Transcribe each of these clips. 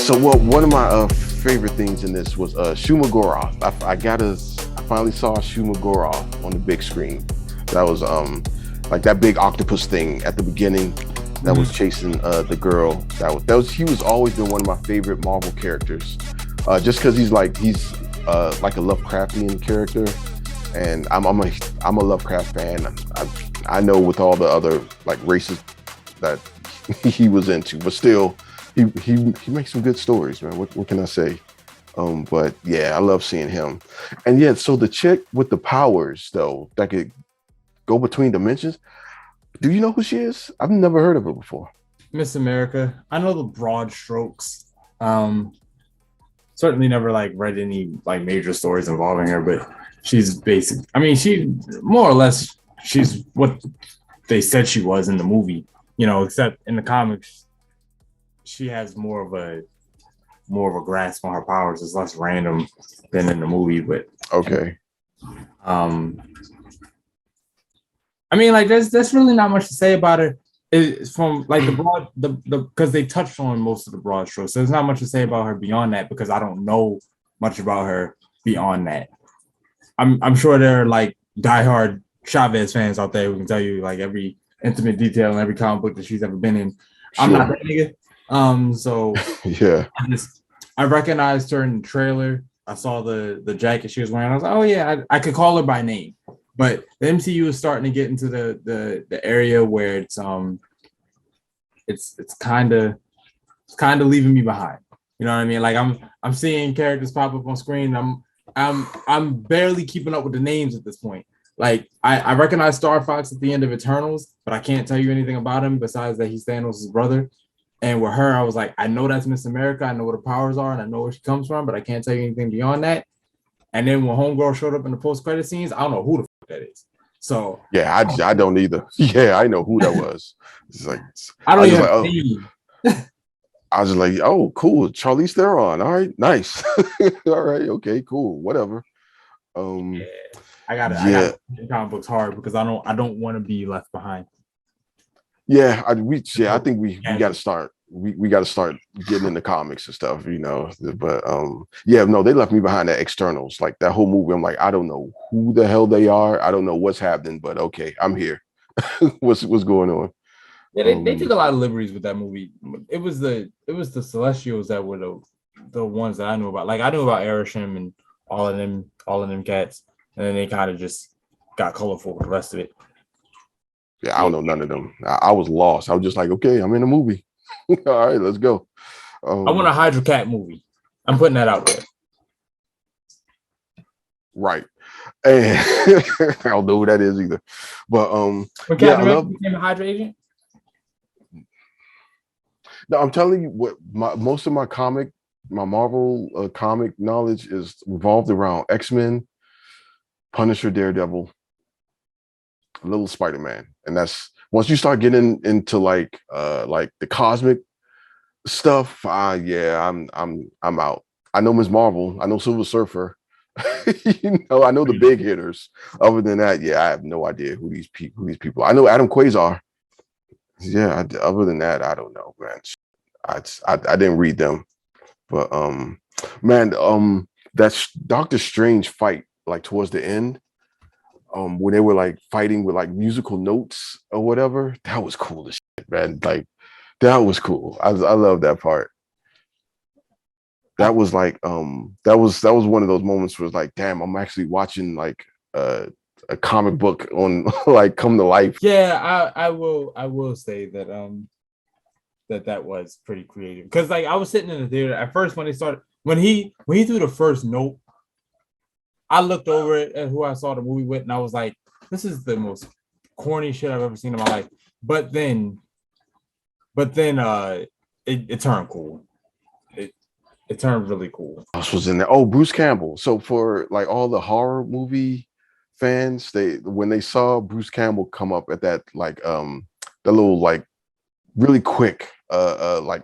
So, well, one of my favorite things in this was Shumagorov. I finally saw Shumagorov on the big screen. That was like that big octopus thing at the beginning that was chasing the girl. He was always been one of my favorite Marvel characters, just because he's like a Lovecraftian character, and I'm a Lovecraft fan. I know with all the other like races that he was into, but still. He makes some good stories, man. What can I say? But yeah, I love seeing him. And yeah, so the chick with the powers though that could go between dimensions. Do you know who she is? I've never heard of her before. Miss America. I know the broad strokes. Certainly never like read any like major stories involving her, but she's basic. I mean, she more or less she's what they said she was in the movie. Except in the comics, she has more of a grasp on her powers. It's less random than in the movie, but okay. I mean, like there's really not much to say about her. It's from like the broad the because they touched on most of the broad strokes. So there's not much to say about her beyond that because I don't know much about her beyond that. I'm sure there are like diehard Chavez fans out there who can tell you like every intimate detail in every comic book that she's ever been in. Sure. I'm not that nigga. So yeah, I recognized her in the trailer. I saw the jacket she was wearing. I was like, oh yeah, I could call her by name. But the MCU is starting to get into the area where it's kind of leaving me behind. You know what I mean? Like I'm seeing characters pop up on screen. I'm barely keeping up with the names at this point. Like I recognize Star Fox at the end of Eternals, but I can't tell you anything about him besides that he's Thanos' brother. And with her, I was like, I know that's Miss America. I know what her powers are, and I know where she comes from, but I can't tell you anything beyond that. And then when Homegirl showed up in the post-credit scenes, I don't know who the fuck that is. So yeah, I don't either. Yeah, I know who that was. It's like I don't even. I was just like, oh, cool, Charlize Theron. All right, nice. All right, okay, cool, whatever. Yeah, I got comic books hard because I don't want to be left behind. Yeah, I think we got to start. We got to start getting into comics and stuff, But yeah, no, they left me behind at externals. Like that whole movie, I'm like, I don't know who the hell they are. I don't know what's happening, but okay, I'm here. what's going on? Yeah, they took a lot of liberties with that movie. It was the Celestials that were the ones that I knew about. Like I knew about Arishem and all of them cats, and then they kind of just got colorful with the rest of it. Yeah, I don't know none of them. I was lost. I was just like, okay, I'm in a movie. All right, let's go. I want a Hydra Cat movie. I'm putting that out there. Right. And I don't know who that is either. But when Captain America became a Hydra agent? No, I'm telling you what most of my Marvel comic knowledge is revolved around X-Men, Punisher, Daredevil, a little Spider-Man, and that's once you start getting into like the cosmic stuff. Yeah, I'm out. I know Ms. Marvel. I know Silver Surfer. I know the big hitters. Other than that, yeah, I have no idea who these people. I know Adam Quasar. Yeah, other than that, I don't know, man. I didn't read them, but man, that's Doctor Strange fight like towards the end. When they were like fighting with like musical notes or whatever, that was cool as shit, man. Like that was cool. I love that part. That was like that was one of those moments where it's like, damn, I'm actually watching like a comic book on like come to life. Yeah, I will say that that was pretty creative because like I was sitting in the theater at first when he threw the first note. I looked over it at who I saw the movie with, and I was like, "This is the most corny shit I've ever seen in my life." But then, it turned cool. It turned really cool. This was in there. Oh, Bruce Campbell. So for like all the horror movie fans, when they saw Bruce Campbell come up at that like the little like really quick like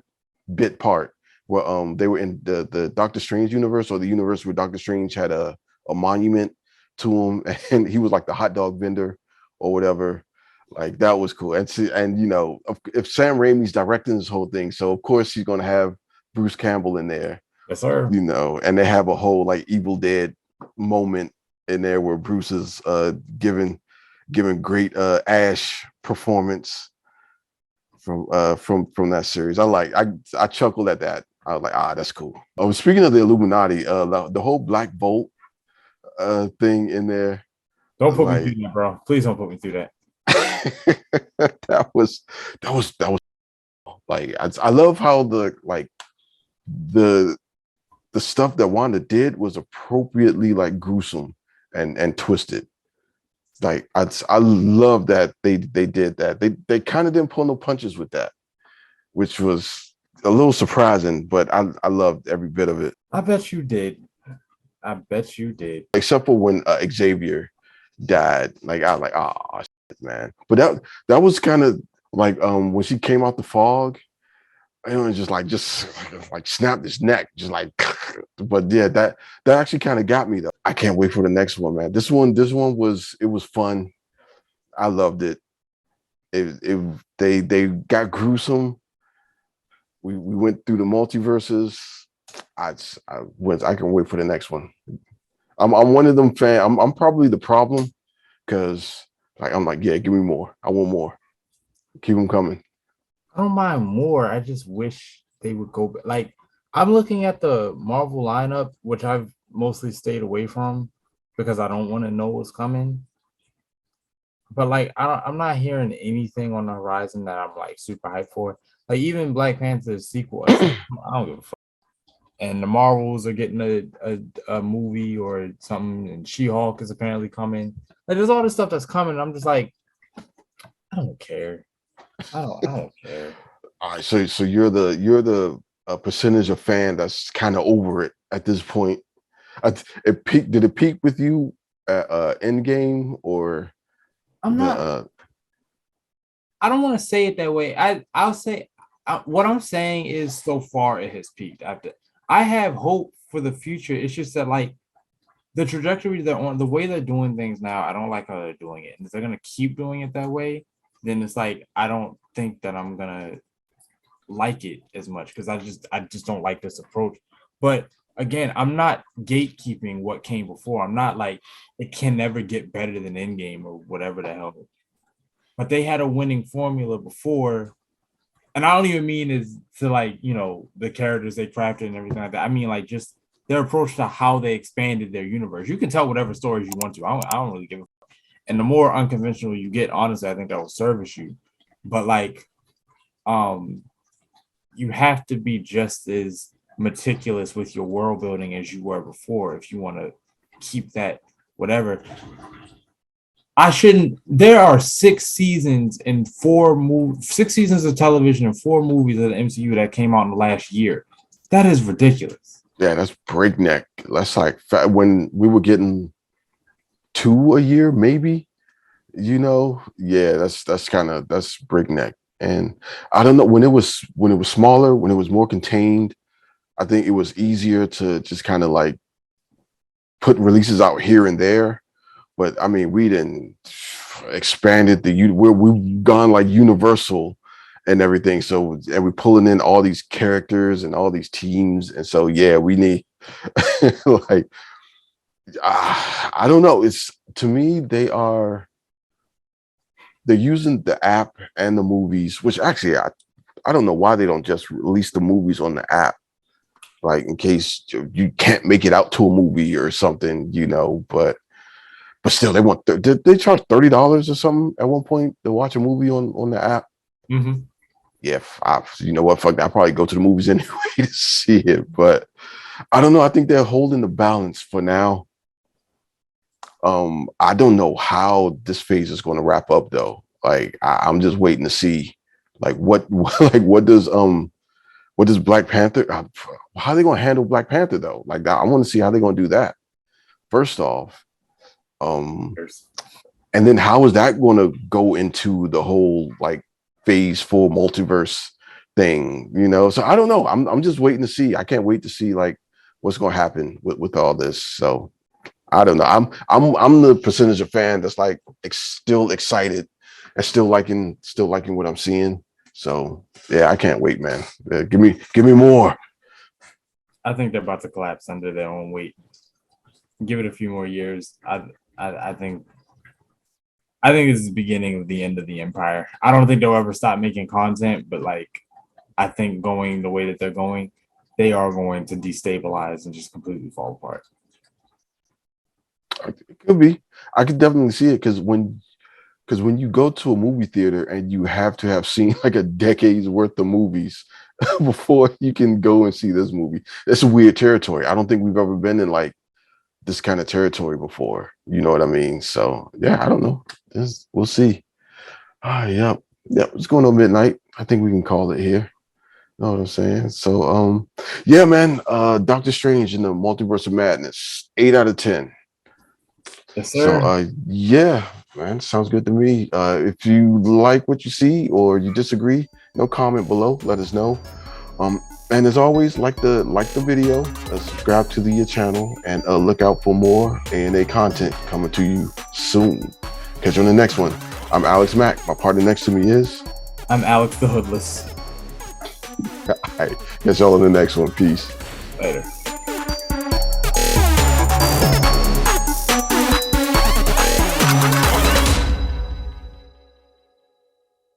bit part where they were in the Doctor Strange universe or the universe where Doctor Strange had a monument to him and he was like the hot dog vendor or whatever. Like that was cool. And if Sam Raimi's directing this whole thing, so of course he's gonna have Bruce Campbell in there, Yes, sir. you know, and they have a whole like Evil Dead moment in there where Bruce is giving great Ash performance from that series. I chuckled at that. I was like, that's cool. Speaking of the Illuminati, the whole Black Bolt thing in there, Don't put me like through that, bro. Please don't put me through that. that was like I love how the the stuff that Wanda did was appropriately like gruesome and twisted. Like I love that they did that. They kind of didn't pull no punches with that, which was a little surprising, but I loved every bit of it. I bet you did. I bet you did. Except for when Xavier died. Like I was like, oh shit, man. But that was kind of like when she came out the fog, it was just like snapped his neck, just like. But yeah, that actually kind of got me though. I can't wait for the next one, man. This one was fun. I loved it. They got gruesome. We went through the multiverses. I can wait for the next one. I'm one of them fan. I'm probably the problem because like I'm like, yeah, give me more. I want more. Keep them coming. I don't mind more. I just wish they would go back. Like, I'm looking at the Marvel lineup, which I've mostly stayed away from because I don't want to know what's coming. But like, I'm not hearing anything on the horizon that I'm like super hyped for. Like even Black Panther's sequel, I don't give a fuck. And the Marvels are getting a movie or something, and She-Hulk is apparently coming. Like, there's all this stuff that's coming. I'm just like, I don't care. I don't care. All right, so you're the percentage of fan that's kind of over it at this point. It peaked. Did it peak with you at Endgame or I'm the? not. I don't want to say it that way. I'll say what I'm saying is so far it has peaked. I have hope for the future. It's just that like the trajectory they're on, the way they're doing things now, I don't like how they're doing it. And if they're gonna keep doing it that way, then it's like I don't think that I'm gonna like it as much because I just don't like this approach. But again, I'm not gatekeeping what came before. I'm not like it can never get better than Endgame or whatever the hell. But they had a winning formula before, and I don't even mean is to like the characters they crafted and everything like that. I mean like just their approach to how they expanded their universe. You can tell whatever stories you want to. I don't really give a fuck. And the more unconventional you get, honestly, I think that will service you. But like, you have to be just as meticulous with your world building as you were before if you want to keep that whatever. I shouldn't. There are 6 seasons and 6 seasons of television and 4 movies of the MCU that came out in the last year. That is ridiculous. Yeah, that's breakneck. That's like when we were getting 2 a year, maybe. Yeah, that's breakneck. And I don't know when it was smaller, when it was more contained. I think it was easier to just kind of like put releases out here and there. But I mean, we didn't expanded we've gone like universal and everything. So and we're pulling in all these characters and all these teams, and so yeah, we need like I don't know. It's to me they're using the app and the movies, which actually I don't know why they don't just release the movies on the app, like in case you can't make it out to a movie or something, but still, did they charge $30 or something at one point to watch a movie on the app? Mm-hmm. Yeah, you know what? Fuck, I probably go to the movies anyway to see it, but I don't know. I think they're holding the balance for now. I don't know how this phase is going to wrap up though. Like, I'm just waiting to see, like what does Black Panther? How are they going to handle Black Panther though? Like, I want to see how they're going to do that. First off. And then how is that going to go into the whole like phase 4 multiverse thing? So I don't know. I'm just waiting to see. I can't wait to see like what's going to happen with all this. So I don't know. I'm the percentage of fan that's like still excited and still liking what I'm seeing. So yeah, I can't wait, man. Give me more. I think they're about to collapse under their own weight. Give it a few more years. I think this is the beginning of the end of the empire. I don't think they'll ever stop making content, but like I think going the way that they're going, they are going to destabilize and just completely fall apart. It could be. I could definitely see it because when you go to a movie theater and you have to have seen like a decade's worth of movies before you can go and see this movie. It's a weird territory. I don't think we've ever been in like this kind of territory before. You know what I mean? So yeah, I don't know. We'll see. Yep. Yep. It's going on midnight. I think we can call it here. Know what I'm saying? So yeah, man. Doctor Strange in the Multiverse of Madness, 8 out of 10. Yes, sir. So yeah, man, sounds good to me. If you like what you see or you disagree, no comment below. Let us know. And as always, like the video, subscribe to the channel, and look out for more A.n.A content coming to you soon. Catch you on the next one. I'm Alex Mack. My partner next to me is. I'm Alex the Hoodless. All right, catch y'all on the next one. Peace. Later.